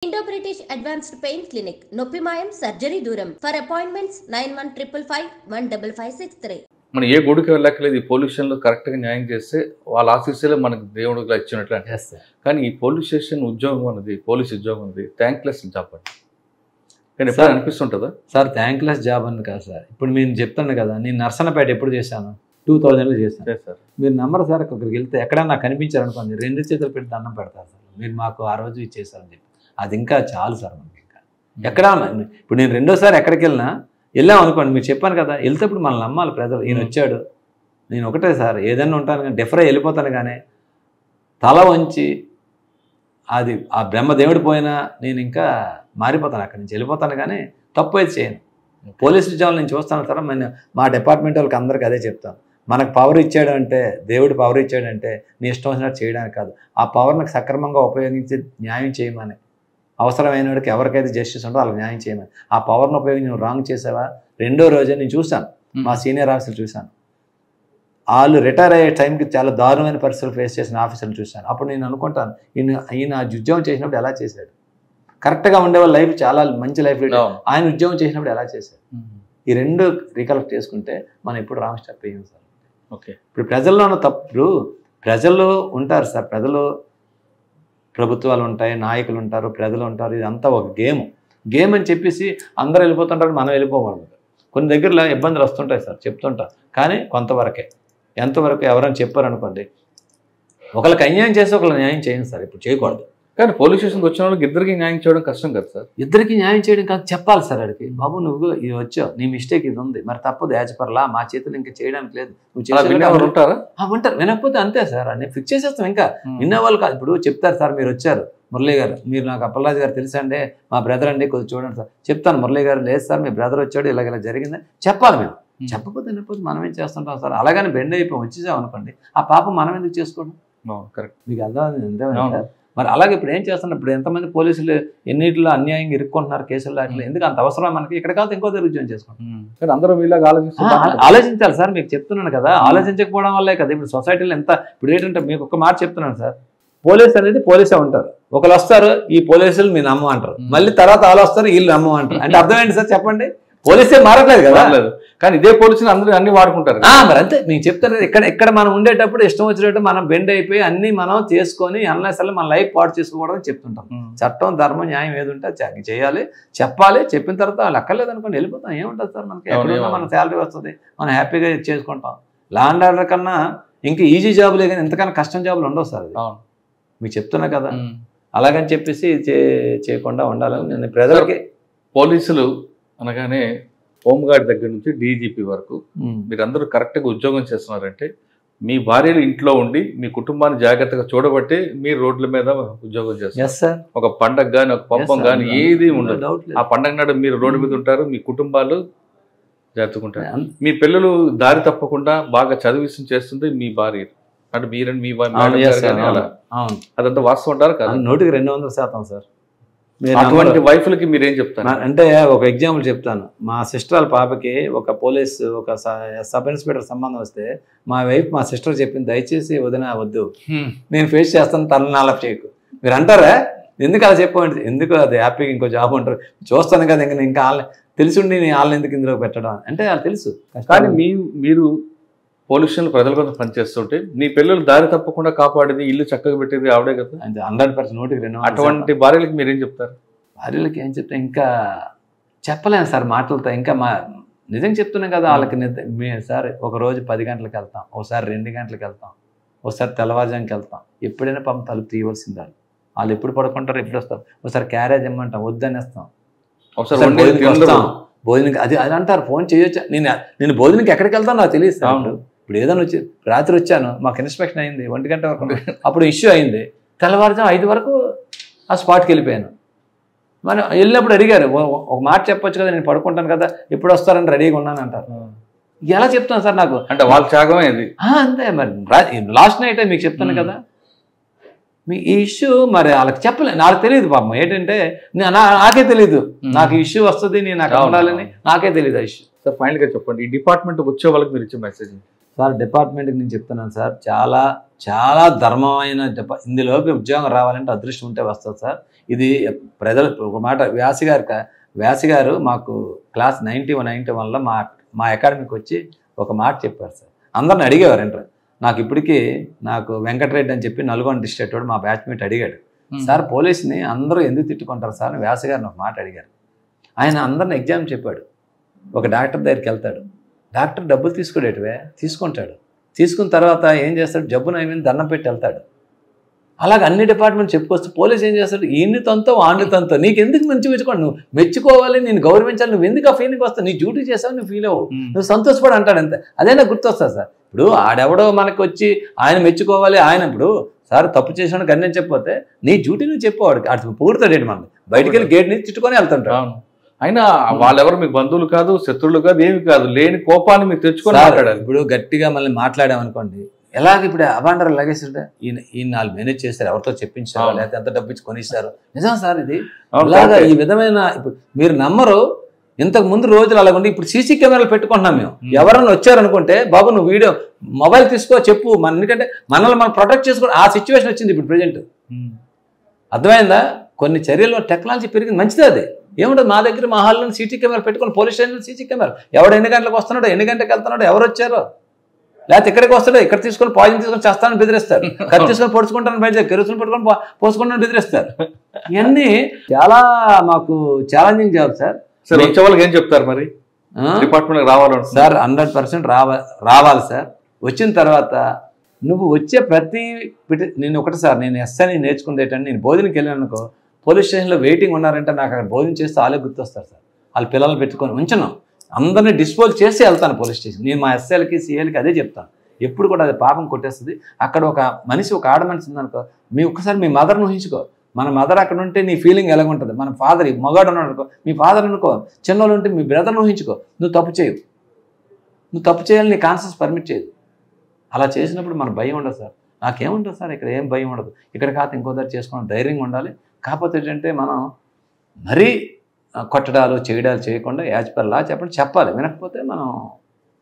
Indo-British Advanced Pain Clinic, Noppimayam Surgery Duram. For appointments 9155556563. మనం ఏ గుడికి వెళ్ళక్కలేదు ఈ పొల్యూషన్లో కరెక్ట్గా న్యాయం చేస్తే వాళ్ళ ఆఫీసులో మనకు దేవుడికి ఇచ్చినట్లు అంటే కానీ ఈ పోలీస్ స్టేషన్ ఉద్యోగం అన్నది పోలీస్ ఉద్యోగం అనేది థ్యాంక్లెస్ జాబ్ అండి కానీ ఎప్పుడు అనిపిస్తుంటుందా సార్ థ్యాంక్లెస్ జాబ్ అని కాదు సార్. ఇప్పుడు నేను చెప్తాను కదా, నేను నర్సన్నపేట ఎప్పుడు చేశాను 2000లో చేశాను సార్. మీరు నమ్మరు సార్, అక్కడికి వెళ్తే ఎక్కడన్నా నాకు కనిపించారనుకోండి 2 చేతులు పెట్టి దండం పెడతారు సార్. మీరు మాకు ఆ రోజు ఇచ్చేసారని చెప్పి అది ఇంకా చాలు సార్ మనకి. ఇంకా ఎక్కడ ఇప్పుడు నేను రెండోసారి ఎక్కడికి వెళ్ళాం అనుకోండి, మీరు చెప్పాను కదా, వెళ్తేప్పుడు మనం నమ్మాలి ప్రజలు. ఈయన వచ్చాడు, నేను ఒకటే సార్ ఏదైనా ఉంటాను కానీ డెఫ్రై వెళ్ళిపోతాను కానీ తల వంచి అది ఆ బ్రహ్మదేవుడు పోయినా నేను ఇంకా మారిపోతాను, అక్కడి నుంచి వెళ్ళిపోతాను కానీ తప్పు అయితే చేయను. పోలీస్ ఉద్యోగాలు నేను చూస్తాను సార్, మా డిపార్ట్మెంట్ వాళ్ళకి అందరికీ అదే చెప్తాను. మనకు పవర్ ఇచ్చాడు అంటే, దేవుడు పవర్ ఇచ్చాడంటే నీ ఇష్టం వచ్చినట్టు చేయడానికి కాదు, ఆ పవర్ని సక్రమంగా ఉపయోగించి న్యాయం చేయమని, అవసరమైన వాడికి ఎవరికైతే జస్టిస్ ఉంటుందో వాళ్ళకి న్యాయం చేయమని. ఆ పవర్ని ఉపయోగించి నువ్వు రాంగ్ చేసావా, రెండో రోజే నేను చూశాను, మా సీనియర్ ఆఫీసర్లు చూశాను, వాళ్ళు రిటైర్ అయ్యే టైంకి చాలా దారుణమైన పరిస్థితులు ఫేస్ చేసిన ఆఫీసర్లు చూశాను. అప్పుడు నేను అనుకుంటాను ఈయన ఉద్యోగం చేసినప్పుడు ఎలా చేశాడు, కరెక్ట్గా ఉండేవాళ్ళ లైఫ్ చాలా మంచి లైఫ్, ఆయన ఉద్యోగం చేసినప్పుడు ఎలా చేశాడు. ఈ రెండు రికలెక్ట్ చేసుకుంటే మనం ఇప్పుడు రాంగ్ స్టెప్ వేయం సార్. ఓకే, ఇప్పుడు ప్రజల్లో ఉన్న తప్పుడు ప్రజలు ఉంటారు సార్, ప్రజలు ప్రభుత్వాలు ఉంటాయి, నాయకులు ఉంటారు, ప్రజలు ఉంటారు, ఇదంతా ఒక గేమ్ అని చెప్పేసి అందరూ వెళ్ళిపోతుంటారు, మనం వెళ్ళిపోకూడదు. కొన్ని దగ్గరలో ఇబ్బందులు వస్తుంటాయి సార్, చెప్తుంటారు, కానీ కొంతవరకే. ఎంతవరకు ఎవరైనా చెప్పారనుకోండి, ఒకరికి అన్యాయం చేసి ఒకరికి న్యాయం చేయండి సార్, ఇప్పుడు చేయకూడదు. కానీ పోలీస్ స్టేషన్కి వచ్చిన వాళ్ళకి ఇద్దరికి న్యాయం చేయడం కష్టం కదా సార్. ఇద్దరికి న్యాయం చేయడం కాదు, చెప్పాలి సార్ అడిగి, బాబు నువ్వు ఇది వచ్చావు, నీ మిస్టేక్ ఇది ఉంది, మరి తప్పదు, యాజపర్లా మా చేతులు ఇంకా చేయడానికి లేదు, నువ్వు ఉంటారా ఉంటారు. వినకపోతే అంతే సార్, అన్నీ ఫిక్స్ చేసేస్తాం. ఇంకా వినేవాళ్ళు కాదు, ఇప్పుడు చెప్తారు సార్, మీరు వచ్చారు మురళీ గారు, మీరు నాకు అప్పలరాజు గారు తెలుసా అండి, మా బ్రదర్ అండి, కొద్దిగా చూడండి సార్, చెప్తాను మురళీ గారు, లేదు సార్ మీ బ్రదర్ వచ్చాడు ఇలా జరిగిందని చెప్పాలి. మేము చెప్పకపోతే వినకపోతే మనం ఏం చేస్తుంటాం సార్, అలాగని బెండ్ అయిపోయి వచ్చేసాం అనుకోండి, ఆ పాపం మనం ఎందుకు చేసుకోవడం. కరెక్ట్, మీకు అర్థం. మరి అలాగే ఇప్పుడు ఏం చేస్తున్నారు, ఇప్పుడు ఎంతమంది పోలీసులు ఎన్నిటిలో అన్యాయంగా ఇరుక్కుంటున్నారు కేసుల్లో, అట్లా ఎందుకు అంత అవసరం మనకి, ఇక్కడ కాదు ఇంకో దగ్గర ఉద్యోగం చేసుకుంటాం. అందరూ వీళ్ళగా ఆలోచించాలి సార్, మీకు చెప్తున్నాను కదా, ఆలోచించకపోవడం వల్లే కదా ఇప్పుడు సొసైటీలో ఎంత. ఇప్పుడు ఏంటంటే మీకు ఒక మాట చెప్తున్నాను సార్, పోలీస్ అనేది పోలీసే ఉంటారు, ఒకరు వస్తారు ఈ పోలీసులు మీ నమ్మ అంటారు, మళ్ళీ తర్వాత వాళ్ళు వస్తారు వీళ్ళు నమ్మ అంటారు, అంటే అర్థం ఏంటి సార్ చెప్పండి, పోలీసే మారట్లేదు కదా. కానీ ఇదే పోలీసులు అందరూ అన్ని వాడుకుంటారు మరి అంతే, మీకు చెప్తాను ఇక్కడ మనం ఉండేటప్పుడు ఇష్టం వచ్చినట్టు మనం బెండ్ అయిపోయి అన్ని మనం చేసుకొని అన్లెస్సరి మన లైఫ్ పాడు చేసుకోకూడదని చెప్తుంటాం. చట్టం ధర్మం న్యాయం ఏది ఉంటే చేయాలి, చెప్పాలి, చెప్పిన తర్వాత వాళ్ళు అక్కర్లేదు అనుకోండి వెళ్ళిపోతాం, ఏముంటుంది సార్ మనకి, ఎక్కడున్నా మన శాలరీ వస్తుంది, మనం హ్యాపీగా చేసుకుంటాం. లా అండ్ ఆర్డర్ కన్నా ఇంకా ఈజీ జాబులే కానీ ఎంతకన్నా కష్టం జాబులు ఉండవు సార్, మీకు చెప్తున్నా కదా. అలాగని చెప్పేసి చేయకుండా ఉండాలని నేను ప్రజలకి. పోలీసులు అనగానే హోంగార్డ్ దగ్గర నుంచి డీజీపీ వరకు మీరందరూ కరెక్ట్గా ఉద్యోగం చేస్తున్నారంటే మీ భార్యలు ఇంట్లో ఉండి మీ కుటుంబాన్ని జాగ్రత్తగా చూడబట్టి మీరు రోడ్ల మీద ఉద్యోగం చేస్తారు. ఒక పండగ కానీ ఒక పబ్బం కానీ ఏది ఉండదు, ఆ పండగ నాడు మీరు రోడ్డు మీద ఉంటారు, మీ కుటుంబాలు జరుపుకుంటారు. మీ పిల్లలు దారి తప్పకుండా బాగా చదివిస్తూ చేస్తుంది మీ భార్య, అంటే మీరని మీ అదంతా వాస్తవం ఉంటారు కదా. 100% సార్. అటువంటి వైఫ్లకి మీరేం చెప్తారు అంటే ఒక ఎగ్జాంపుల్ చెప్తాను. మా సిస్టర్ వాళ్ళ పాపకి ఒక పోలీస్ ఒక సబ్ ఇన్స్పెక్టర్ సంబంధం వస్తే మా వైఫ్ మా సిస్టర్ చెప్పింది, దయచేసి వదిన వద్దు, నేను ఫేస్ చేస్తాను, తన నాలప్ చేయకు. మీరు అంటారా ఎందుకు అలా చెప్పండి, ఎందుకు అది హ్యాపీగా ఇంకో జాబ్ ఉంటారు, చూస్తాను కదా ఇంకా తెలుసుండి నేను వాళ్ళని ఎందుకు ఇందులో పెట్టడం అంటే వాళ్ళు తెలుసు. కానీ మీరు పోలీసులు ప్రజల కోసం పనిచేస్తుంటే నీ పిల్లలు దారి తప్పకుండా కాపాడేది, ఇల్లు చక్కగా పెట్టేది ఆవిడే కదా. 100% 100%. అటువంటి భార్యలకి మీరేం చెప్తారు? భార్యలకి ఏం చెప్తా, ఇంకా చెప్పలేను సార్ మాటలతో. ఇంకా నిజం చెప్తున్నాం కదా వాళ్ళకి. సార్ ఒకరోజు 10 గంటలకు వెళ్తాం, ఒకసారి 2 గంటలకు వెళ్తాం, ఒకసారి తెల్లవారుజాముకి వెళ్తాం, ఎప్పుడైనా పాపం తలుపు తీయవలసింది. వాళ్ళు ఎప్పుడు పడుకుంటారు, ఎప్పుడు వస్తారు, ఒకసారి క్యారేజ్ ఇమ్మంటాం, వద్దనేస్తాం, భోజనం అది అంటారు, ఫోన్ చేయొచ్చా, నేను భోజనంకి ఎక్కడికి వెళ్తాను నాకు తెలియదు సార్. ఇప్పుడు ఏదైనా వచ్చి రాత్రి వచ్చాను, మాకు ఇన్స్పెక్షన్ అయింది 1 గంట వరకు, అప్పుడు ఇష్యూ అయింది, తెల్లవారుజాము 5 వరకు ఆ స్పాట్కి వెళ్ళిపోయాను. మనం వెళ్ళినప్పుడు అడిగారు, ఒక మాట చెప్పొచ్చు కదా, నేను పడుకుంటాను కదా, ఎప్పుడు వస్తారని రెడీగా ఉన్నాను అంటారు. ఎలా చెప్తాను సార్ నాకు, అంటే వాళ్ళ త్యాగమే అది. అంతే మరి లాస్ట్ నైట్ మీకు చెప్తాను కదా, మీ ఈ ఇష్యూ మరి వాళ్ళకి చెప్పలేదు, నాకు తెలియదు పాపం. ఏంటంటే నాకే తెలియదు, నాకు ఈ ఇష్యూ వస్తుంది, నేను అక్కడ ఉండాలని నాకే తెలియదు ఆ ఇష్యూ. సార్ ఫైనల్గా చెప్పండి, ఈ డిపార్ట్మెంట్ వచ్చే వాళ్ళకి మీరు ఇచ్చే మెసేజ్ సార్. డిపార్ట్మెంట్కి నేను చెప్తున్నాను సార్, చాలా చాలా ధర్మమైన ఇందులోకి ఉద్యోగం రావాలంటే అదృష్టం ఉంటే వస్తుంది సార్. ఇది ప్రజలు ఒక మాట వ్యాసి గారు మాకు క్లాస్ 91లో మా అకాడమీకి వచ్చి ఒక మాట చెప్పారు సార్. అందరిని అడిగేవారు ఏంటో నాకు వెంకటరెడ్డి అని చెప్పి నల్గొండ డిస్ట్రిక్ట్ వాడు మా బ్యాచ్మేట్ అడిగాడు, సార్ పోలీస్ని అందరూ ఎందుకు తిట్టుకుంటారు సార్ అని వ్యాసి గారిని ఒక మాట అడిగారు. ఆయన అందరిని ఎగ్జామ్ చెప్పాడు. ఒక డాక్టర్ దగ్గరికి వెళ్తాడు, డాక్టర్ డబ్బులు తీసుకుంటాడు. తీసుకున్న తర్వాత ఏం చేస్తాడు, జబ్బు నయమని దండం పెట్టి వెళ్తాడు. అలాగే అన్ని డిపార్ట్మెంట్ చెప్పుకొస్తే పోలీస్ ఏం చేస్తాడు, ఈయన్ని తంతో వాడిని తంతో, నీకు ఎందుకు మెచ్చుకోండి, నువ్వు మెచ్చుకోవాలి, నేను గౌరవించాలి, నువ్వు ఎందుకు ఆ ఫీలింగ్ వస్తావు, నీ డ్యూటీ చేసావు, నువ్వు ఫీల్ అవ్వు, నువ్వు సంతోషపడి అంటాడు అంతే. అదే నాకు గుర్తొస్తుంది సార్. ఇప్పుడు ఆడెవడో మనకు వచ్చి ఆయన మెచ్చుకోవాలి, ఆయన ఇప్పుడు సార్ తప్పు చేసిన గన్యం చెప్పిపోతే నీ డ్యూటీ నువ్వు చెప్పేవాడు, అటు పొగుడుతాడు మనల్ని, బయటికి వెళ్ళి గేట్ నుంచి తిట్టుకొని వెళ్తుంటాడు. అయినా వాళ్ళెవరు మీ బంధువులు కాదు, శత్రువులు కాదు, ఏమి కాదు, లేని కోపాన్ని మీకు తెచ్చుకొని మాట్లాడాలి. ఇప్పుడు గట్టిగా మళ్ళీ మాట్లాడామనుకోండి, ఎలాగ ఇప్పుడు అబాండర్ లగేస్తుంటే ఈయన వాళ్ళు మేనేజ్ చేస్తారు, ఎవరితో చెప్పించారు, లేకపోతే ఎంత డబ్బు ఇచ్చి కొనిస్తారు. నిజం సార్ ఇది. అలాగా ఈ విధమైన ఇప్పుడు మీరు నమ్మరు, ఇంతకు ముందు రోజులు అలాగుండి ఇప్పుడు సీసీ కెమెరాలు పెట్టుకుంటున్నాం మేము. ఎవరైనా వచ్చారనుకుంటే బాబు నువ్వు వీడియో మొబైల్ తీసుకో చెప్పు, ఎందుకంటే మనల్ని మనం ప్రొటెక్ట్ చేసుకో ఆ సిచ్యువేషన్ వచ్చింది ఇప్పుడు ప్రజెంట్. అర్థమైందా? కొన్ని చర్యల్లో టెక్నాలజీ పెరిగింది, మంచిది. అది ఏముంటుంది, మా దగ్గర మా హాల్లో సీసీ కెమెరా పెట్టుకుని పోలీస్ స్టేషన్లో సీసీ కెమెరా, ఎవడు ఎన్ని గంటలకు వస్తున్నాడో, ఎన్ని గంటలకు వెళ్తున్నాడో, ఎవరు వచ్చారో, లేకపోతే ఇక్కడికి వస్తాడో, ఇక్కడ తీసుకొని పాయిజన్ తీసుకొని చేస్తానని బెదిరిస్తారు, కత్తి తీసుకొని పొడుచుకుంటానని బయట కెరోసిన్ పట్టుకొని పోసుకుంటానని బెదిరిస్తారు. ఇవన్నీ చాలా మాకు ఛాలెంజింగ్ జాబ్ సార్. సార్ వచ్చే వాళ్ళకి ఏం చెప్తారు మరి డిపార్ట్మెంట్కి రావాలంటే? సార్ 100% రావాలి సార్. వచ్చిన తర్వాత నువ్వు వచ్చే నేను ఒకటి సార్, నేను ఎస్ఐని నేర్చుకుంది ఏంటంటే, నేను భోజనకి వెళ్ళాను అనుకో, పోలీస్ స్టేషన్లో వెయిటింగ్ ఉన్నారంటే నాకు అక్కడ భోజనం చేస్తే వాళ్ళే గుర్తొస్తారు సార్. వాళ్ళ పిల్లలు పెట్టుకొని ఉంచను, అందరినీ డిస్పోజ్ చేసి వెళ్తాను పోలీస్ స్టేషన్. నేను మా ఎస్ఐలకి సిఐలకి అదే చెప్తాను ఎప్పుడు కూడా, అది పాపం కొట్టేస్తుంది. అక్కడ ఒక ఆడ మనిషి ఉందనుకో, ఒక్కసారి మీ మదర్ని ఊహించుకో, మన మదర్ అక్కడ ఉంటే నీ ఫీలింగ్ ఎలా ఉంటుంది, మన ఫాదర్ మగాడు ఉన్నాడు అనుకో, మీ ఫాదర్ అనుకో, చిన్నోళ్ళు ఉంటే మీ బ్రదర్ని ఊహించుకో, నువ్వు తప్పు చేయాలి, నీ కాన్షియస్ పర్మిట్ చేయదు. అలా చేసినప్పుడు మన భయం ఉండదు సార్. నాకేముంటుంది సార్, ఇక్కడ ఏం భయం ఉండదు. ఇక్కడ కాదు ఇంకో దగ్గర చేసుకోవడం ధైర్యంగా ఉండాలి. కాకపోతే ఏంటంటే మనం మరీ కొట్టడాలు చేయకుండా యాజ్ పర్ లా చెప్పాలి. వినకపోతే మనం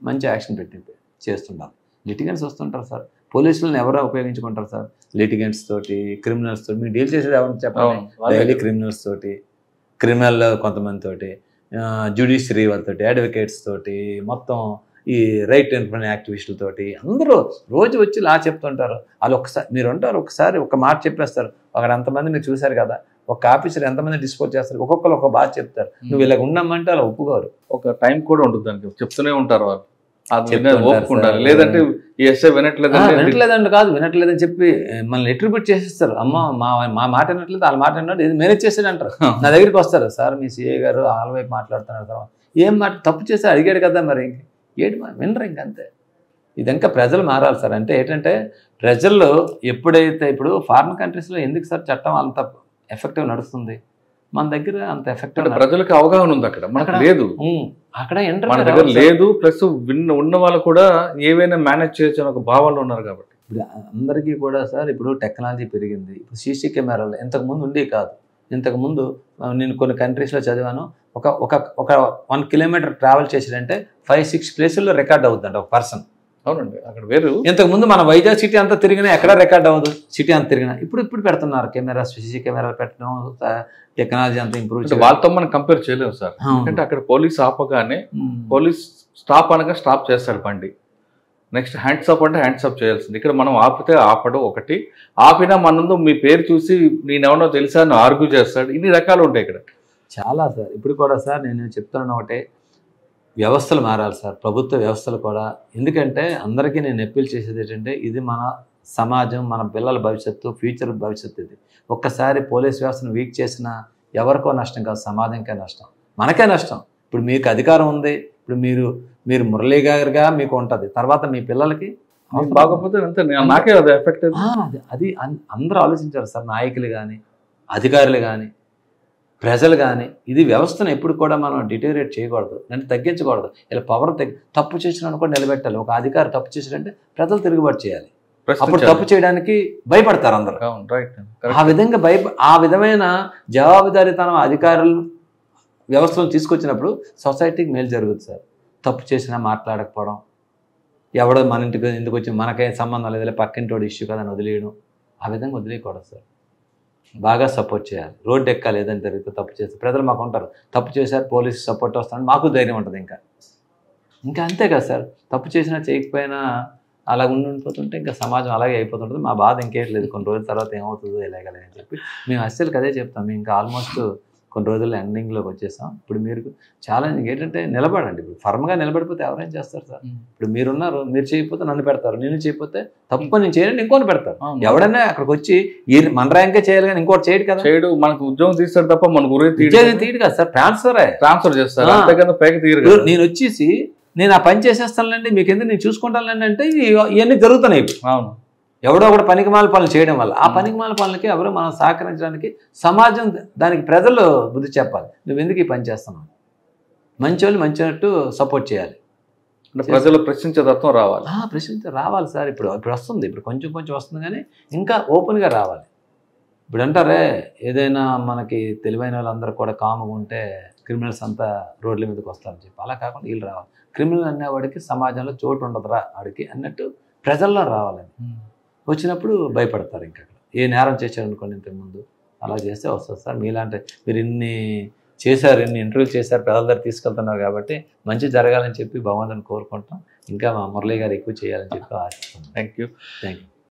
మంచి యాక్షన్ పెట్టి చేస్తుండాలి. లిటిగెంట్స్ వస్తుంటారు సార్, పోలీసులను ఎవరో ఉపయోగించుకుంటారు సార్, లిటిగెంట్స్ తోటి, క్రిమినల్స్ తోటి. మీరు డీల్ చేసేది ఎవరిని చెప్పాలి, డైలీ క్రిమినల్స్ తోటి, క్రిమినల్ కొంతమంది తోటి, జ్యుడిషియరీ వాళ్ళతోటి, అడ్వకేట్స్ తోటి, మొత్తం ఈ రైట్ ఎన్ఫోర్స్మెంట్ యాక్టివిస్టులతోటి అందరూ రోజు వచ్చి లా చెప్తుంటారు. వాళ్ళు మీరు ఉంటారు, ఒకసారి ఒక మాట చెప్పేస్తారు. అక్కడ అంతమంది మీరు చూశారు కదా, ఒక ఆఫీసర్ ఎంతమంది డిస్పోజ్ చేస్తారు, ఒక్కొక్కరు ఒక బాధ చెప్తారు. నువ్వు ఇలా ఉన్నామంటే అలా ఒప్పుకోరు. ఒక టైం కూడా ఉంటుంది దానికి, చెప్తూనే ఉంటారు వాళ్ళు, లేదంటే వినట్లేదండి కాదు, వినట్లేదని చెప్పి మనల్ని ఎట్రిబ్యూట్ చేసేస్తారు. అమ్మ మా మాట వినట్లేదు, వాళ్ళ మాట విన్నాడు, ఇది మేనేజ్ చేసేది అంటారు. నా దగ్గరికి వస్తారు, సార్ మీ సిఏ గారు వాళ్ళ వైపు మాట్లాడుతున్నారు, ఏం మాట తప్పు చేసి అడిగాడు కదా, మరి ఏడు వినరు ఇంకంతే. ఇది ఇంకా ప్రజలు మారాలి సార్. అంటే ఏంటంటే ప్రజల్లో ఎప్పుడైతే ఇప్పుడు ఫారిన్ కంట్రీస్లో ఎందుకు సార్ చట్టం అంత ఎఫెక్టివ్ నడుస్తుంది, మన దగ్గర అంత ఎఫెక్టివ్ ప్రజలకు అవగాహన ఉంది, అక్కడ మనకు లేదు, అక్కడ మన దగ్గర లేదు. ప్లస్ ఉన్న వాళ్ళు కూడా ఏవైనా మేనేజ్ చేయొచ్చు అని ఒక భావనలో ఉన్నారు. కాబట్టి ఇప్పుడు అందరికీ కూడా సార్ ఇప్పుడు టెక్నాలజీ పెరిగింది. ఇప్పుడు సీసీ కెమెరాలు ఇంతకుముందు ఉండేవి కాదు. ఇంతకుముందు నేను కొన్ని కంట్రీస్లో చదివాను, ఒక 1 కిలోమీటర్ ట్రావెల్ చేసాడంటే 5-6 ప్లేసుల్లో రికార్డ్ అవుతుందంట ఒక పర్సన్. అవునండి, అక్కడ వేరు. ఇంతకుముందు మన వైజాగ్ సిటీ అంతా తిరిగినా ఎక్కడ రికార్డ్ అవ్వదు, సిటీ అంతా తిరిగినా. ఇప్పుడు పెడుతున్నారు కెమెరాస్, సీసీ కెమెరాలు పెట్టడం, టెక్నాలజీ అంతా ఇంప్రూవ్ చేయాలి. వాళ్ళతో మనం కంపేర్ చేయలేము సార్. ఎందుకంటే అక్కడ పోలీస్ ఆపగానే, పోలీస్ స్టాప్ అనగా స్టాప్ చేస్తాడు బండి, నెక్స్ట్ హ్యాండ్స్ అప్ అంటే హ్యాండ్స్ అప్ చేయాల్సింది. ఇక్కడ మనం ఆపితే ఆపడం ఒకటి, ఆపినా మనందు మీ పేరు చూసి నేనెవనో తెలుసా అని ఆర్గ్యూ చేస్తాడు. ఇన్ని రకాలు ఉంటాయి ఇక్కడ చాలా సార్. ఇప్పుడు కూడా సార్ నేను చెప్తున్నాను ఒకటే, వ్యవస్థలు మారాలి సార్, ప్రభుత్వ వ్యవస్థలు కూడా. ఎందుకంటే అందరికీ నేను అప్పీల్ చేసేది ఏంటంటే, ఇది మన సమాజం, మన పిల్లల భవిష్యత్తు, ఫ్యూచర్ భవిష్యత్తు. ఇది ఒక్కసారి పోలీస్ వ్యవస్థను వీక్ చేసినా ఎవరికో నష్టం కాదు, సమాజంకే నష్టం, మనకే నష్టం. ఇప్పుడు మీకు అధికారం ఉంది, ఇప్పుడు మీరు మురళీ గారిగా మీకు ఉంటుంది, తర్వాత మీ పిల్లలకి బాగోకపోతే నాకే అది ఎఫెక్ట్. అది అందరూ ఆలోచించారు సార్, నాయకులు కానీ, అధికారులు కానీ, ప్రజలు కానీ. ఇది వ్యవస్థను ఎప్పుడు కూడా మనం డిటేరియేట్ చేయకూడదు, అంటే తగ్గించకూడదు. ఇలా పవర్ తప్పు చేసినా కూడా నిలబెట్టాలి. ఒక అధికారి తప్పు చేసినంటే ప్రజలు తిరుగుబాటు చేయాలి. అప్పుడు తప్పు చేయడానికి భయపడతారు అందరూ. ఆ విధమైన జవాబుదారీతనం అధికారులు వ్యవస్థలను తీసుకొచ్చినప్పుడు సొసైటీకి మేలు జరుగుతుంది సార్. తప్పు చేసినా మాట్లాడకపోవడం, ఎవడో మన ఇంటికి ఎందుకు వచ్చి మనకే సంబంధం లేదు, పక్కింటోడు ఇష్యూ కదని వదిలేయడం, ఆ విధంగా వదిలేయకూడదు సార్. బాగా సపోర్ట్ చేయాలి. రోడ్డు ఎక్కాలి, ఏదైనా జరిగితే తప్పు చేస్తే ప్రజలు మాకు ఉంటారు, తప్పు చేశారు పోలీసు సపోర్ట్ వస్తాను, మాకు ధైర్యం ఉంటుంది. ఇంకా అంతే కదా సార్, తప్పు చేసినా చేయకపోయినా అలా ఉండిపోతుంటే ఇంకా సమాజం అలాగే అయిపోతుంటుంది. మా బాధ ఇంకేం లేదు, కొన్ని రోజుల తర్వాత ఏమవుతుందో ఎలాగలే అని చెప్పి మేము అస్సలు అదే చెప్తాం. మేము ఇంకా ఆల్మోస్ట్ కొన్ని రోజుల్లో ఎండింగ్లోకి వచ్చేసాం. ఇప్పుడు మీరు ఛాలెంజ్ ఏంటంటే నిలబడండి. ఇప్పుడు ఫర్మ్గా నిలబడిపోతే ఎవరైనా చేస్తారు సార్. ఇప్పుడు మీరున్నారు, మీరు చేయకపోతే నన్ను పెడతారు, నేను చేయకపోతే తప్పు నేను చేయను ఇంకోటి పెడతారు. ఎవడన్నా అక్కడికి వచ్చి మన ర్యాంకే చేయాలి కానీ ఇంకోటి చేయడు కదా. చేయడు, మనకు ఉద్యోగం తీస్తాడు తప్ప మన గురించి తీయడు కదా సార్, ట్రాన్స్ఫర్ చేస్తారు అంతేకాదు పైకి తీయరు. నేను వచ్చేసి నేను ఆ పని చేసేస్తానులేండి, మీకు ఎందుకు నేను చూసుకుంటానులేండి అంటే ఇవన్నీ జరుగుతున్నాయి. అవును, ఎవడో ఒకటి పనికిమాల పనులు చేయడం వల్ల ఆ పనికిమాల పనులకి ఎవరు మనం సహకరించడానికి సమాజం దానికి ప్రజలు బుద్ధి చెప్పాలి. నువ్వు ఎందుకు ఈ పని చేస్తున్నావు, మంచి వాళ్ళు మంచినట్టు సపోర్ట్ చేయాలి. ప్రజలు ప్రశ్నించే తత్వం రావాలి. రావాలి సార్. ఇప్పుడు వస్తుంది, ఇప్పుడు కొంచెం కొంచెం వస్తుంది కానీ ఇంకా ఓపెన్గా రావాలి. ఇప్పుడు అంటారే ఏదైనా మనకి తెలివైన వాళ్ళందరూ కూడా కాముగా ఉంటే క్రిమినల్స్ అంతా రోడ్ల మీదకి వస్తారని చెప్పి, అలా కాకుండా వీళ్ళు రావాలి. క్రిమినల్ అనేవాడికి సమాజంలో చోటు ఉండదురా వాడికి అన్నట్టు ప్రజల్లో రావాలని. వచ్చినప్పుడు భయపడతారు. ఇంకా ఏ నేరం చేశారనుకోండి ఇంతకుముందు అలా చేస్తే వస్తుంది సార్. మీలాంటి మీరు ఇన్ని చేశారు, ఇన్ని ఇంటర్వ్యూ చేశారు, ప్రజల దగ్గర తీసుకెళ్తున్నారు కాబట్టి మంచి జరగాలని చెప్పి భగవంతుని కోరుకుంటాం. ఇంకా మా మురళి గారు ఎక్కువ చేయాలని చెప్పి ఆశిస్తున్నాం. Thank you.